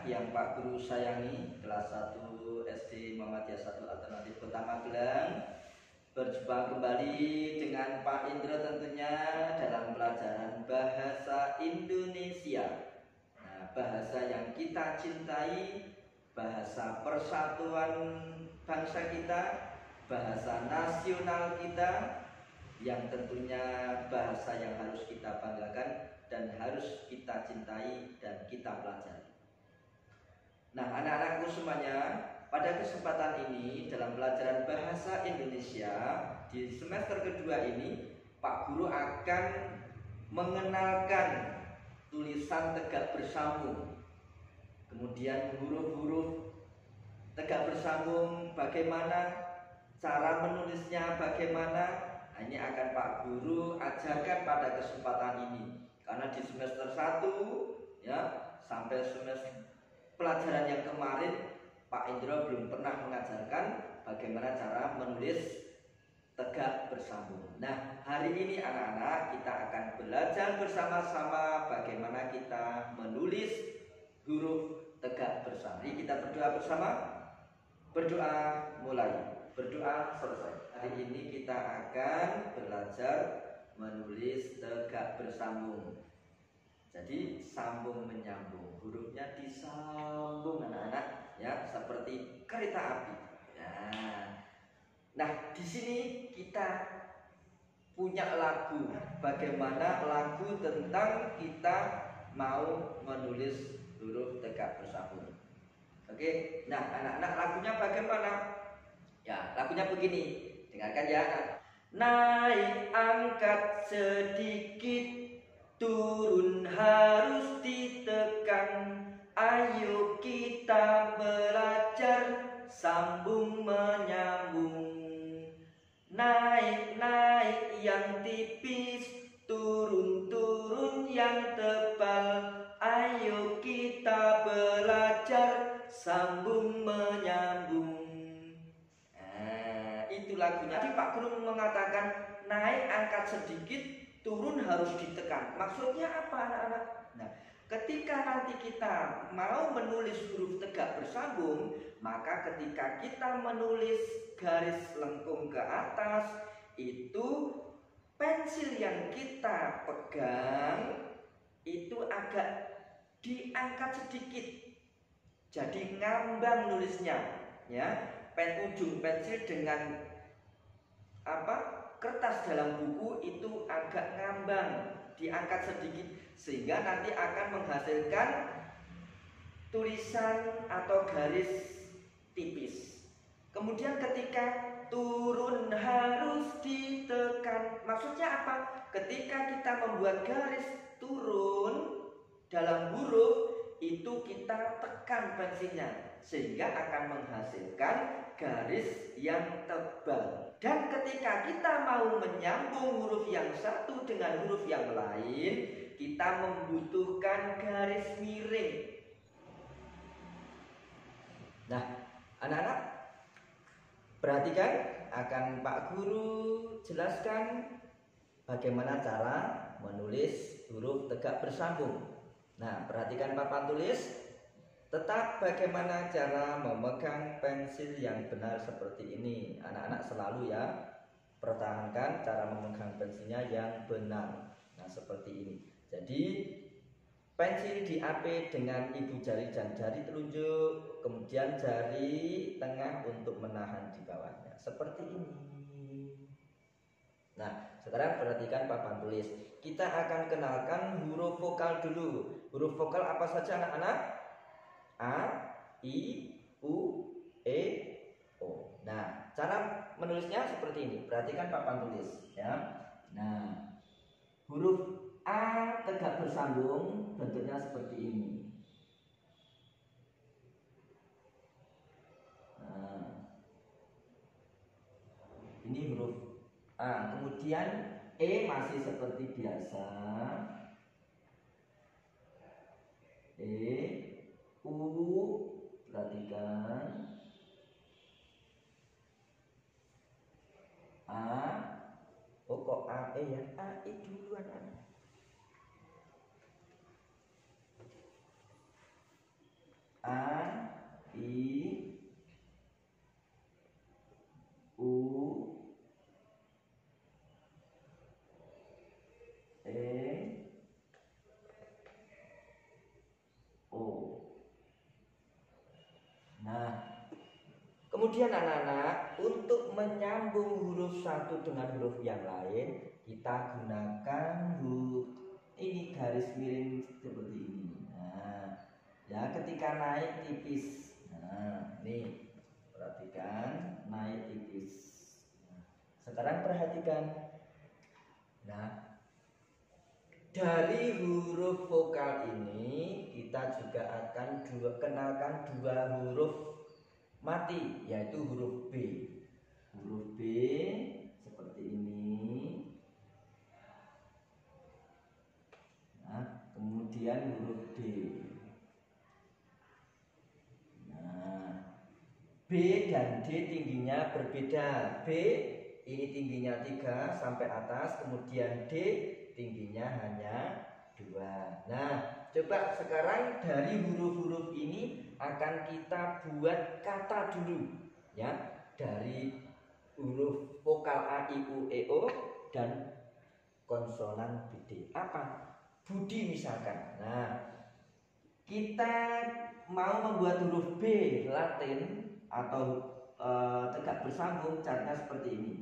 yang Pak Guru sayangi, kelas 1 SD Muhammadiyah 1 Alternatif Kota Magelang. Berjumpa kembali dengan Pak Indra tentunya dalam pelajaran bahasa Indonesia. Nah, bahasa yang kita cintai, bahasa persatuan bangsa kita, bahasa nasional kita, yang tentunya bahasa yang harus kita banggakan dan harus kita cintai dan kita pelajari. Nah, anak-anakku semuanya, pada kesempatan ini dalam pelajaran bahasa Indonesia di semester kedua ini, Pak Guru akan mengenalkan tulisan tegak bersambung, kemudian huruf-huruf tegak bersambung, bagaimana cara menulisnya, bagaimana. Nah, ini akan Pak Guru ajarkan pada kesempatan ini. Karena di semester 1 ya, sampai semester pelajaran yang kemarin Pak Indra belum pernah mengajarkan bagaimana cara menulis tegak bersambung. Nah, hari ini anak-anak kita akan belajar bersama-sama bagaimana kita menulis huruf tegak bersambung. Jadi kita berdoa bersama. Berdoa mulai, berdoa selesai. Hari ini kita akan belajar menulis tegak bersambung. Jadi sambung menyambung, hurufnya disambung anak-anak ya, seperti kereta api. Nah, di sini kita punya lagu. Bagaimana lagu tentang kita mau menulis huruf tegak bersambung. Oke, nah anak-anak, lagunya bagaimana? Ya, lagunya begini, dengarkan ya anak. Naik angkat sedikit, turun harus ditekan. Ayo kita belajar sambung menyambung. Naik-naik yang tipis, turun-turun yang tebal. Ayo kita belajar sambung menyambung. Nah, itu lagunya. Jadi Pak Guru mengatakan naik angkat sedikit, turun harus ditekan. Maksudnya apa anak-anak? Nah, ketika nanti kita mau menulis huruf tegak bersambung, maka ketika kita menulis garis lengkung ke atas, itu pensil yang kita pegang itu agak diangkat sedikit, jadi ngambang nulisnya ya. Ujung pensil dengan kertas dalam buku itu agak ngambang, diangkat sedikit, sehingga nanti akan menghasilkan tulisan atau garis tipis. Kemudian ketika turun harus ditekan, maksudnya apa? Ketika kita membuat garis turun dalam huruf itu kita tekan pensilnya, sehingga akan menghasilkan garis yang tebal. Dan ketika kita mau menyambung huruf yang satu dengan huruf yang lain, kita membutuhkan garis miring. Nah, anak-anak perhatikan, akan Pak Guru jelaskan bagaimana cara menulis huruf tegak bersambung. Nah, perhatikan papan tulis. Tetap bagaimana cara memegang pensil yang benar seperti ini. Anak-anak selalu ya, pertahankan cara memegang pensilnya yang benar. Nah, seperti ini. Jadi pensil diapit dengan ibu jari dan jari telunjuk, kemudian jari tengah untuk menahan di bawahnya, seperti ini. Nah, sekarang perhatikan papan tulis. Kita akan kenalkan huruf vokal dulu. Huruf vokal apa saja anak-anak? A, I, U, E, O. Nah, cara menulisnya seperti ini. Perhatikan papan tulis ya. Nah, huruf A tegak bersambung bentuknya seperti ini. Nah, ini huruf A. Kemudian E masih seperti biasa. E, U, perhatikan. A, oh kok A, E ya? A, E duluan anak. A, I, U, E, O. Nah, kemudian anak-anak, untuk menyambung huruf satu dengan huruf yang lain, kita gunakan huruf ini, garis miring seperti ini. Nah, ya ketika naik tipis. Nah, nih perhatikan, naik tipis. Nah, sekarang perhatikan. Nah, dari huruf vokal ini kita juga akan kenalkan dua huruf mati, yaitu huruf B. Huruf B seperti ini. Nah, kemudian huruf D. Nah, B dan D tingginya berbeda. B ini tingginya 3 sampai atas, kemudian D tingginya hanya 2. Nah, coba sekarang dari huruf-huruf ini akan kita buat kata dulu, ya, dari huruf vokal A, I, U, E, O dan konsonan B, D. Apa? Budi misalkan. Nah, kita mau membuat huruf B Latin atau tegak bersambung, caranya seperti ini.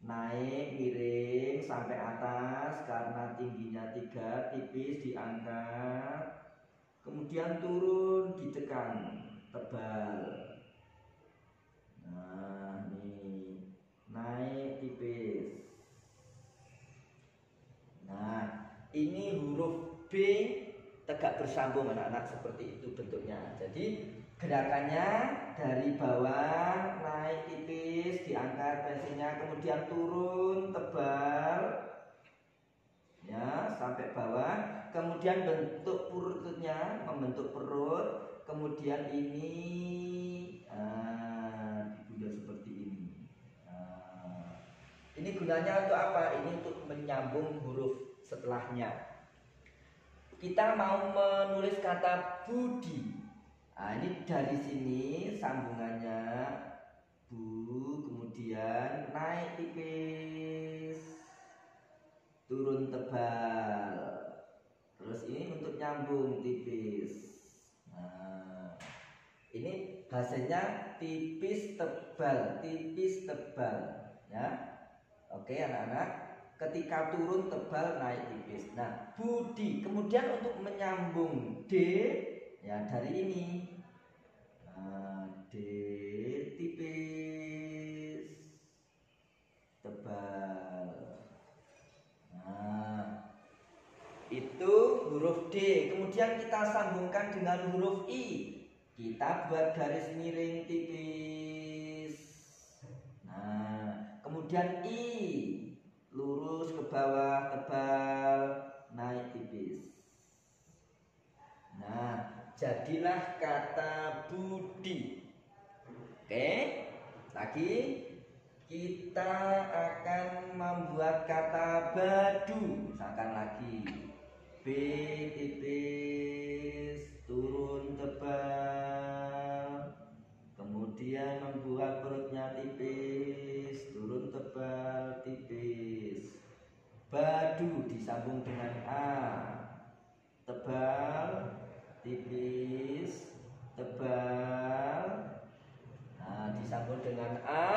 Naik miring sampai atas karena tingginya 3, tipis diangkat, kemudian turun ditekan, tebal. Nah, ini naik tipis. Nah, ini huruf B tegak bersambung anak-anak, seperti itu bentuknya. Jadi gerakannya dari bawah naik tipis, diangkat pensilnya, kemudian turun tebal, ya, sampai bawah. Kemudian bentuk perutnya membentuk perut, kemudian ini dibuat seperti ini. Ini gunanya untuk apa? Ini untuk menyambung huruf setelahnya. Kita mau menulis kata budi. Nah, ini dari sini sambungannya bu, kemudian naik tipis, turun tebal. Terus ini untuk nyambung tipis. Nah, ini hasilnya tipis tebal, ya. Oke anak-anak. Ketika turun tebal, naik tipis. Nah, budi. Kemudian untuk menyambung D, ya dari ini. Nah, D tipis, tebal. Nah, itu huruf D. Kemudian kita sambungkan dengan huruf I. Kita buat garis miring tipis. Nah, kemudian I, lurus ke bawah, tebal, naik tipis. Nah, jadilah kata budi. Oke, lagi kita akan membuat kata badu. Misalkan lagi B tipis, turun tebal, kemudian membuat perutnya tipis, turun tebal, tipis. Badu disambung dengan A, tebal, tipis, tebal. Nah, disambung dengan A,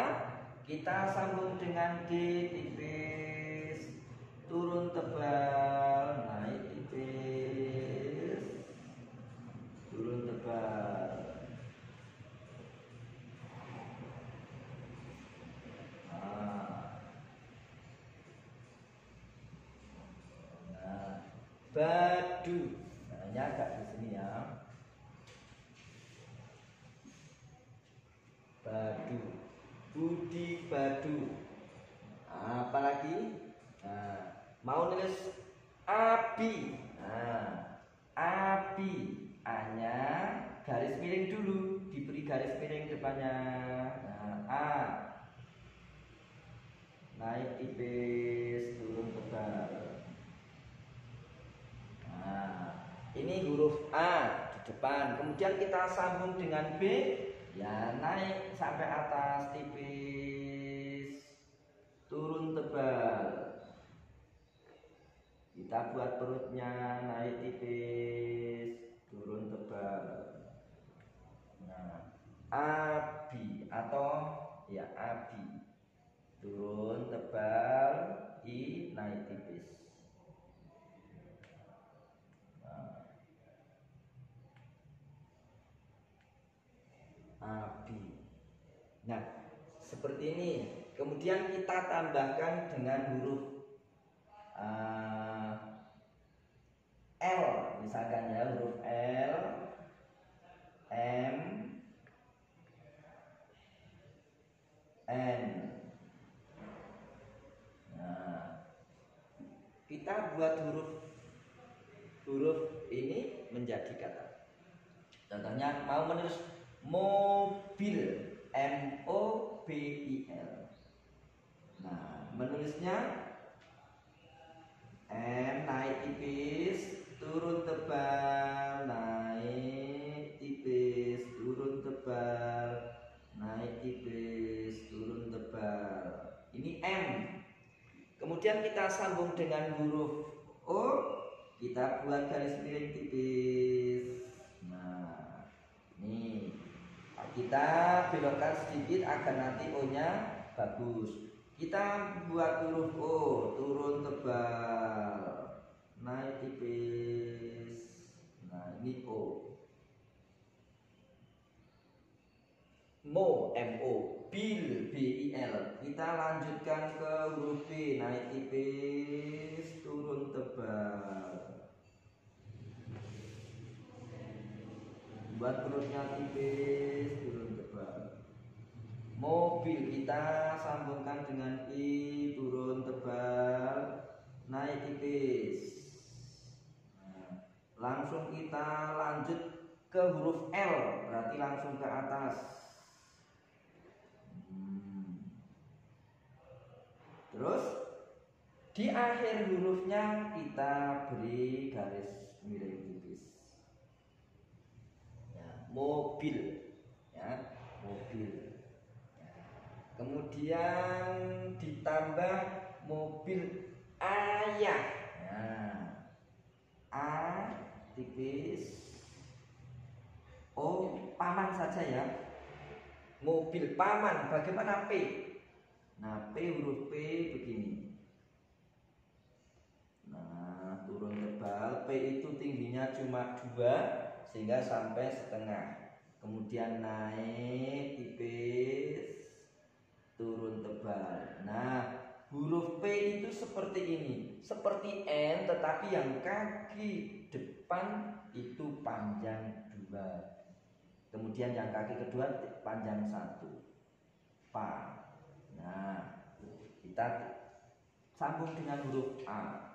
kita sambung dengan D, tipis, turun tebal, naik tipis, turun tebal. Badu. Nah, ini agak di sini ya. Badu. Budi badu. Nah, apalagi? Nah, mau nulis abi. Nah, abi. A-nya garis miring dulu, diberi garis miring depannya. Nah, A. Naik tipis, turun tebal. Nah, ini huruf A di depan. Kemudian kemudian kita sambung dengan B, ya naik sampai atas tipis, turun tebal. Kita buat perutnya naik tipis, turun tebal. Nah, abi atau ya abi, turun tebal, I naik tipis. Nah, abi. Nah, seperti ini. Kemudian kita tambahkan dengan huruf L, misalkan ya, huruf L, M, N. Nah, kita buat huruf ini menjadi kata. Contohnya mau menulis mobil, M-O-B-I-L. Nah, menulisnya M naik tipis, turun tebal, naik tipis, turun tebal, naik tipis, turun tebal. Ini M. Kemudian kita sambung dengan huruf O, kita buat garis miring tipis. Nah, ini kita belokkan sedikit agar nanti O-nya bagus. Kita buat huruf O, turun tebal, naik tipis. Nah, ini O. Mo, M-O, bil, B-I-L. Kita lanjutkan ke huruf B, naik tipis, turun tebal. Buat perutnya tipis, turun tebal. Mobil kita sambungkan dengan I, turun tebal, naik tipis. Nah, langsung kita lanjut ke huruf L, berarti langsung ke atas. Terus di akhir hurufnya kita beri garis miring tipis. Ya, mobil, ya, mobil. Kemudian ditambah mobil ayah. Nah, A tipis, O paman saja ya. Mobil paman, bagaimana P? Nah, P, huruf P begini. Nah, turun tebal. P itu tingginya cuma 2 sehingga sampai setengah. Kemudian naik tipis, turun tebal. Nah, huruf P itu seperti ini, seperti N, tetapi yang kaki depan itu panjang 2. Kemudian yang kaki kedua panjang 1. Pa. Nah, kita sambung dengan huruf A.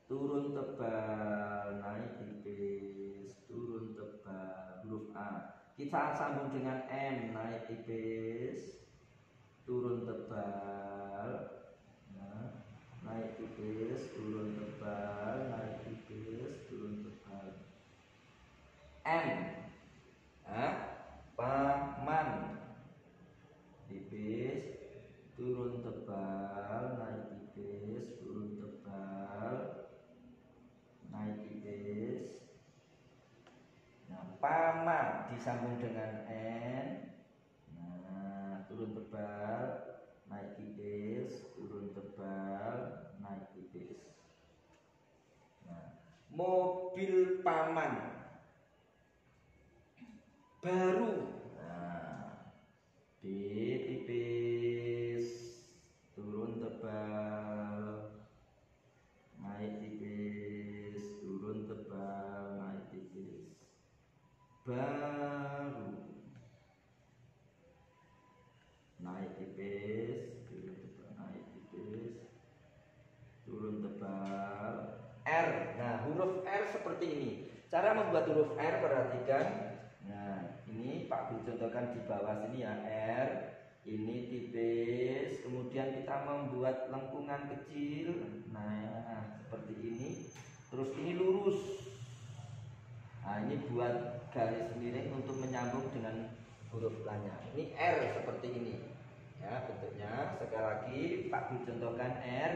Turun tebal, naik tipis, turun tebal, huruf A. Kita sambung dengan M, naik tipis, turun tebal, nah, naik tipis, turun tebal, naik tipis, turun tebal. N, nah, paman, tipis, turun tebal, naik tipis, turun tebal, naik tipis. Nah, paman disambung dengan N. Nah, turun tebal, naik tipis, turun tebal, naik tipis. Nah, mobil paman baru. Nah, B tipis, turun tebal, naik tipis, turun tebal, naik tipis. Baru, naik tipis, turun tebal, naik tipis, turun tebal. R. Nah, huruf R seperti ini. Cara membuat huruf R, perhatikan. Nah, ini Pak Guru contohkan di bawah sini ya, R. Ini tipis, kemudian kita membuat lengkungan kecil. Nah, seperti ini. Terus ini lurus. Nah, ini buat garis miring untuk menyambung dengan huruf lainnya. Ini R seperti ini. Ya, bentuknya sekali lagi Pak Guru contohkan R,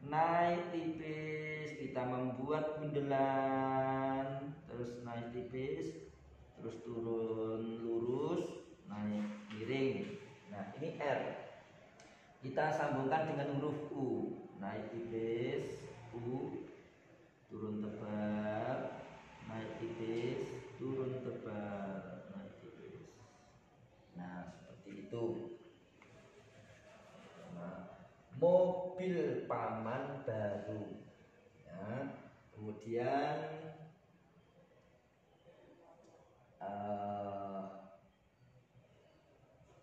naik tipis, kita membuat bundelan, terus naik tipis, terus turun lurus, naik miring. Nah, ini R. Kita sambungkan dengan huruf U, naik tipis, U, turun tebal, naik tipis, turun tebal, naik tipis. Nah, seperti itu. Nah, mobil paman baru. Ya, kemudian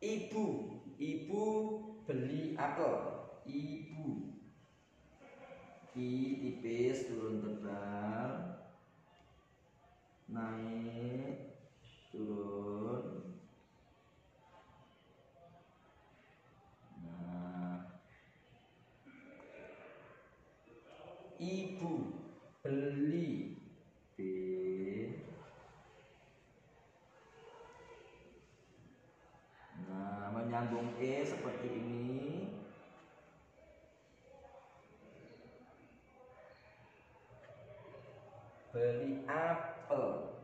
ibu beli apel. Ibu, I tipis turun tebal, naik turun. Nah, ibu beli, B. Nah, menyambung E seperti ini. Beli apel.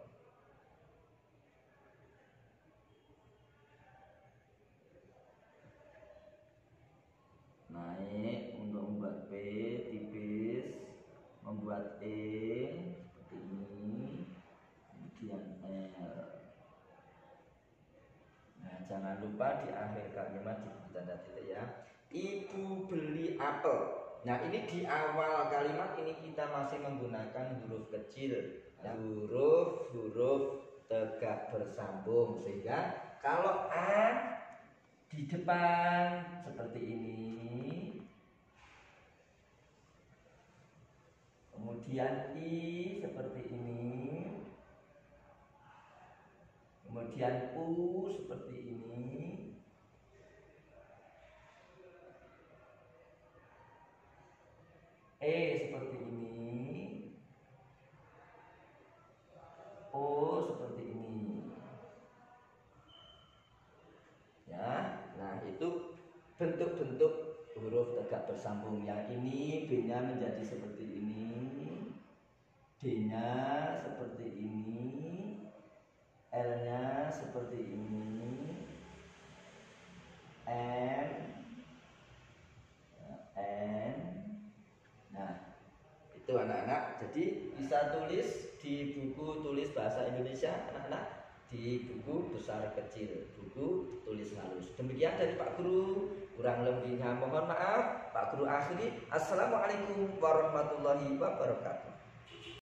Naik untuk membuat P tipis, membuat E seperti ini, kemudian L. Nah, jangan lupa di akhir kalimat diberi tanda titik ya. Ibu beli apel. Nah, ini di awal kalimat ini kita masih menggunakan huruf kecil, huruf tegak bersambung, sehingga kalau A di depan seperti ini, kemudian I seperti ini, kemudian U seperti ini, E seperti ini, O seperti ini. Ya, nah itu bentuk-bentuk huruf tegak bersambung. Yang ini B-nya menjadi seperti ini, D-nya seperti ini, L-nya seperti ini, N. Nah, itu anak-anak. Jadi bisa tulis di buku tulis bahasa Indonesia anak-anak, di buku besar kecil, buku tulis halus. Demikian dari Pak Guru, kurang lebihnya mohon maaf. Pak Guru akhiri. Assalamualaikum warahmatullahi wabarakatuh.